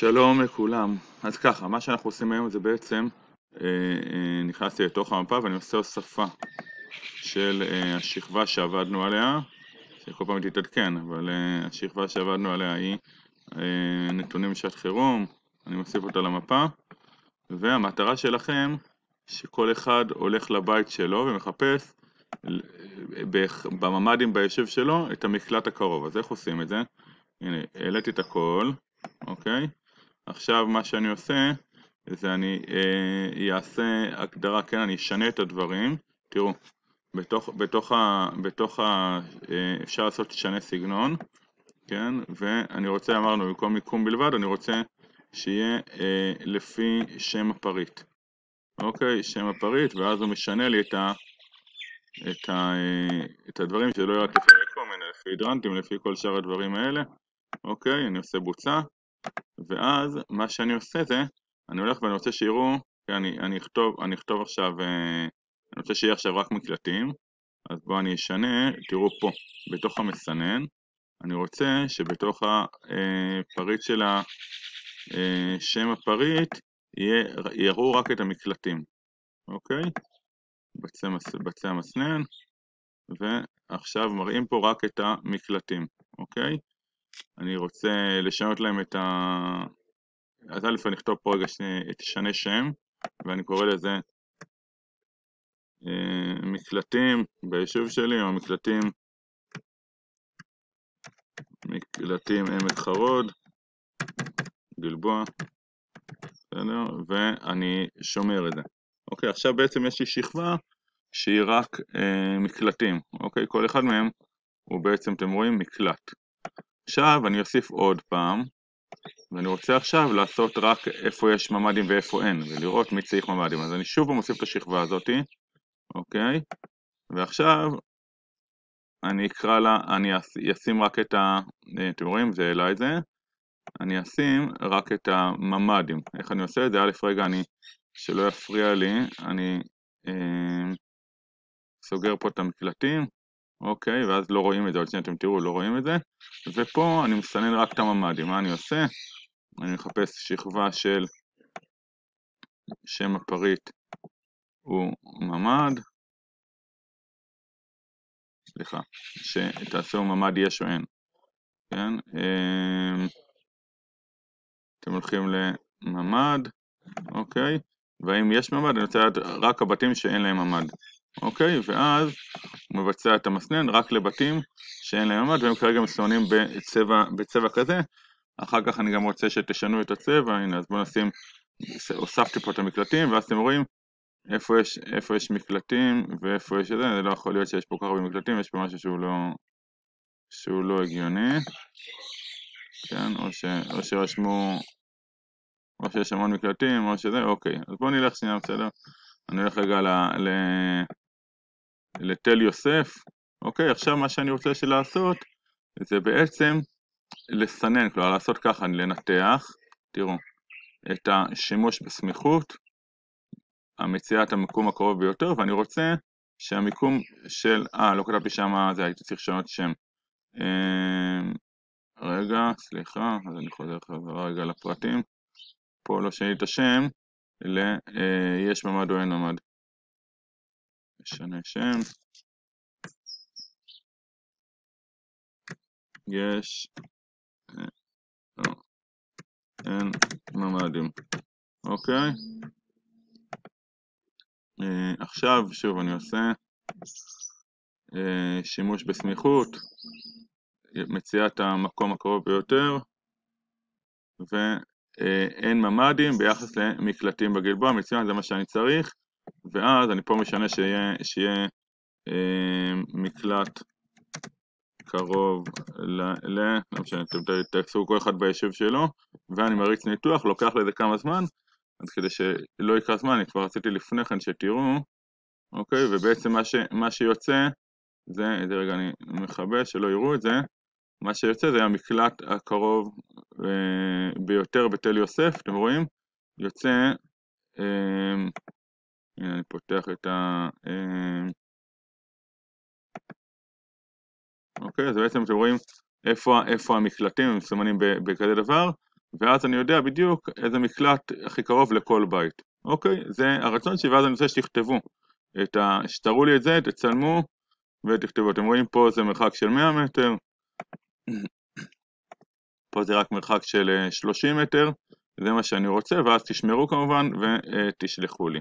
שלום לכולם. אז ככה, מה שאנחנו עושים היום זה בעצם נכנסתי לתוך המפה ואני עושה הוספה של השכבה שעבדנו עליה, שכל פעם תתעדכן, אבל השכבה שעבדנו עליה היא נתונים בשעת חירום, אני מוסיף אותה למפה, והמטרה שלכם שכל אחד הולך לבית שלו ומחפש בממ"דים ביישוב שלו את המקלט הקרוב. אז איך עושים את זה? הנה, העליתי את הכל, אוקיי? עכשיו מה שאני עושה זה אני אעשה הגדרה, כן, אני אשנה את הדברים. תראו, אפשר לעשות שנה סגנון, כן, ואני רוצה, אמרנו, במקום מיקום בלבד, אני רוצה שיהיה לפי שם הפריט. אוקיי, שם הפריט, ואז הוא משנה לי את הדברים שלא יהיה רק לפי מיקום, אלא לפי הידרנטים, לפי כל שאר הדברים האלה. אוקיי, אני עושה בוצע. ואז מה שאני עושה זה, אני הולך ואני רוצה שיראו, אני אכתוב עכשיו, אני רוצה שיהיה עכשיו רק מקלטים, אז בואו אני אשנה, תראו פה, בתוך המסנן, אני רוצה שבתוך הפריט של שם הפריט, יראו רק את המקלטים, אוקיי? בצע המסנן, ועכשיו מראים פה רק את המקלטים, אוקיי? אני רוצה לשנות להם את אז א' אני אכתוב פה רגע שנה שם, ואני קורא לזה מקלטים ביישוב שלי, או מקלטים עמק חרוד, גלבוע, בסדר? ואני שומר את זה. אוקיי, עכשיו בעצם יש לי שכבה שהיא רק מקלטים, אוקיי? כל אחד מהם הוא בעצם, אתם רואים, מקלט. עכשיו אני אוסיף עוד פעם, ואני רוצה עכשיו לעשות רק איפה יש ממ"דים ואיפה אין, ולראות מי צריך ממ"דים. אז אני שוב מוסיף את השכבה הזאת, אוקיי? ועכשיו אני אקרא לה, אני אשים רק את אתם רואים, זה העלה את זה, אני אשים רק את הממ"דים. איך אני עושה את זה? א' רגע, שלא יפריע לי, אני סוגר פה את המקלטים, אוקיי, ואז לא רואים את זה, עוד שניה אתם תראו, לא רואים את זה, ופה אני מסנן רק את הממ"דים. מה אני עושה? אני מחפש שכבה של שם הפריט הוא ממ"ד, סליחה, שתעשו ממ"ד יש או אין, כן? אתם הולכים לממ"ד, אוקיי? והאם יש ממ"ד, אני רוצה לדעת רק הבתים שאין להם ממ"ד, אוקיי? ואז הוא מבצע את המסנן רק לבתים שאין להם ממ"ד, והם כרגע מסומנים בצבע כזה. אחר כך אני גם רוצה שתשנו את הצבע, הנה, אז בואו נשים, הוספתי פה את המקלטים, ואז אתם רואים איפה יש מקלטים ואיפה יש את זה. זה לא יכול להיות שיש פה ככה במקלטים, יש פה משהו שהוא לא הגיוני, כן? או שרשמו, או שיש המון מקלטים, או שזה, אוקיי. אז בואו נלך שנייה, בסדר? אני הולך רגע לתל יוסף, אוקיי? עכשיו מה שאני רוצה לעשות, זה בעצם לסנן, כלומר לעשות ככה, לנתח, תראו, את השימוש בסמיכות, המציאה את המיקום הקרוב ביותר, ואני רוצה שהמיקום של, לא כתבתי שם, זה הייתי צריך לשנות שם. רגע, סליחה, אז אני חוזר חזרה רגע לפרטים. פה לא שיניתי את השם, יש ממ"ד או אין ממ"ד. משנה שם. יש, אין ממ"דים. אוקיי? עכשיו, שוב אני עושה שימוש בסמיכות, מציאה את המקום הקרוב ביותר, ואין ממ"דים ביחס למקלטים בגלבוע, מצוין, זה מה שאני צריך, ואז אני פה משנה שיהיה מקלט קרוב לא משנה, אתם תעשו כל אחד ביישוב שלו, ואני מריץ ניתוח, לוקח לזה כמה זמן, אז כדי שלא יקרה זמן, אני כבר רציתי לפני כן שתראו, אוקיי, ובעצם מה שיוצא, זה רגע אני מכבה שלא יראו את זה, מה שיוצא זה המקלט הקרוב ביותר בתל יוסף, אתם רואים? יוצא, הנה אני פותח את אוקיי, אז בעצם אתם רואים איפה המקלטים הם מסומנים בכזה דבר, ואז אני יודע בדיוק איזה מקלט הכי קרוב לכל בית. אוקיי? זה הרצון שלי, ואז אני רוצה שתכתבו. שתראו לי את זה, תצלמו ותכתבו. אתם רואים פה זה מרחק של 100 מטר, פה זה רק מרחק של 30 מטר, זה מה שאני רוצה, ואז תשמרו כמובן ותשלחו לי.